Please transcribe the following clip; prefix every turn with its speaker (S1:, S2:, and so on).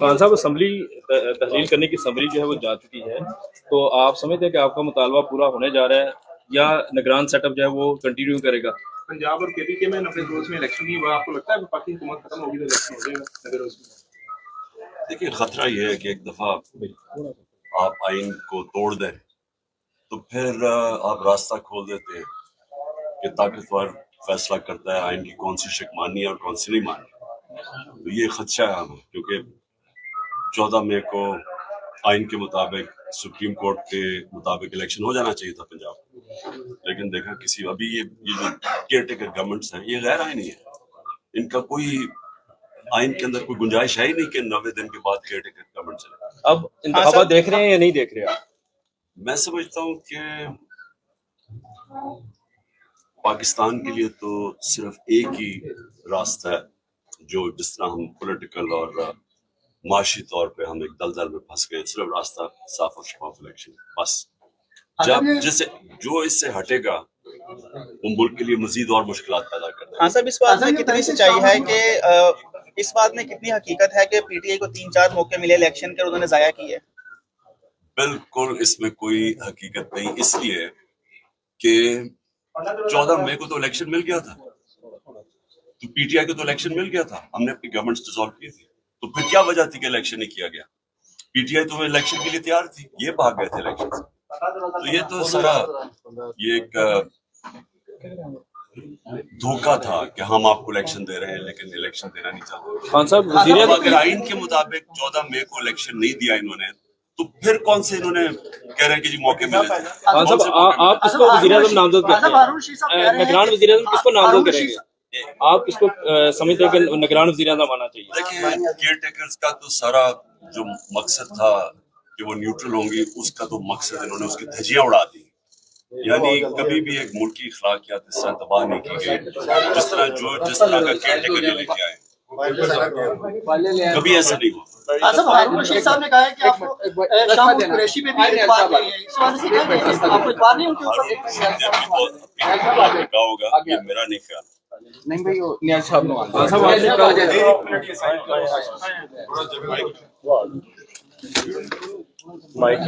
S1: खान साहब असम्बली तहलील करने की समरी जो है वो जा चुकी है, तो आप समझते हैं कि आपका मुतालबा पूरा होने जा रहा है या निगरान सेटअप जो है वो कंटिन्यू करेगा?
S2: पंजाब और केपी के में 90 रोज में इलेक्शन नहीं हुआ, आपको लगता है पार्टी हुकूमत खत्म होगी तो इलेक्शन हो जाएगा 90 रोज में?
S3: देखिए, खतरा ये है कि एक दफा आप आइन को तोड़ दें तो फिर आप रास्ता खोल देते हैं कि ताकतवर फैसला करता है आइन की कौन सी शिक माननी है और कौन सी नहीं माननी। तो ये खदशा है हमें, क्योंकि 14 मई को आइन के मुताबिक सुप्रीम कोर्ट के मुताबिक इलेक्शन हो जाना चाहिए था पंजाब, लेकिन देखा किसी अभी ये जो केयर टेकर गवर्नमेंट्स हैं ये गैर आइनी है, इनका कोई आइन के अंदर कोई गुंजाइश है ही नहीं कि 90 दिन के बाद केयर टेकर गवर्नमेंट चले।
S1: अब इंतखाबात देख रहे हैं या नहीं देख रहे हैं?
S3: मैं समझता हूँ कि पाकिस्तान के लिए तो सिर्फ एक ही रास्ता है, जो जिस तरह हम पॉलिटिकल और माशी तौर पे हम एक दलदल में फंस गए, सिर्फ रास्ता साफ और शफाफ इलेक्शन। बस जब जिसे जो इससे हटेगा वो मुल्क के लिए मजीद और मुश्किलात पैदा कर देगा।
S4: हाँ साहब, इस बात में कितनी सच्चाई है कि इस बात में कितनी हकीकत है कि पीटीआई को 3-4 मौके मिले इलेक्शन के और उन्होंने जाया किए?
S3: बिल्कुल इसमें कोई हकीकत नहीं, इसलिए कि 14 मई को तो इलेक्शन मिल गया था, तो पीटीआई को तो इलेक्शन मिल गया था, हमने अपनी गवर्नमेंट डिसॉल्व की थी, तो फिर क्या वजह थी कि इलेक्शन नहीं किया गया? पीटीआई तो इलेक्शन के लिए तैयार थी, ये भाग गए थे इलेक्शन से। तो ये तो सारा ये एक धोखा था कि हम आपको इलेक्शन दे रहे हैं लेकिन इलेक्शन देना नहीं चाहते।
S1: खान साहब वज़ीर-ए-आज़म
S3: अगर आइन के मुताबिक 14 मई को इलेक्शन नहीं दिया इन्होंने, तो फिर कौन से इन्होंने कह रहे हैं कि जी मौके मिले थे?
S1: खान साहब आप किसको वज़ीर-ए-आज़म नामजद करते हैं? निगरान वज़ीर-ए-आज़म किसको नामजद करेंगे? आप किसको समझते हैं कि निगरान वज़ीर-ए-आज़म आना चाहिए?
S3: देखिए, केयर टेकर्स का तो सारा जो मकसद था कि वो न्यूट्रल होंगी, उसका तो मकसद इन्होंने उसकी धज्जियां उड़ा दी। यानी कभी भी एक मुल्क की अखलाकियात इस तरह तबाह नहीं की गई जिस तरह का केयर टेकर ये लेके आए, कभी ऐसा नहीं हुआ।
S5: हारून रशीद साहब ने कहा है कि आपको शाम कुरैशी पे भी इतबार नहीं है, इस वाले से क्या कहेंगे? आपको इतबार नहीं उनके ऊपर?
S3: देखा होगा, ये मेरा नहीं ख्याल।
S4: नहीं भाई, वो नियाज साहब ने
S1: माइक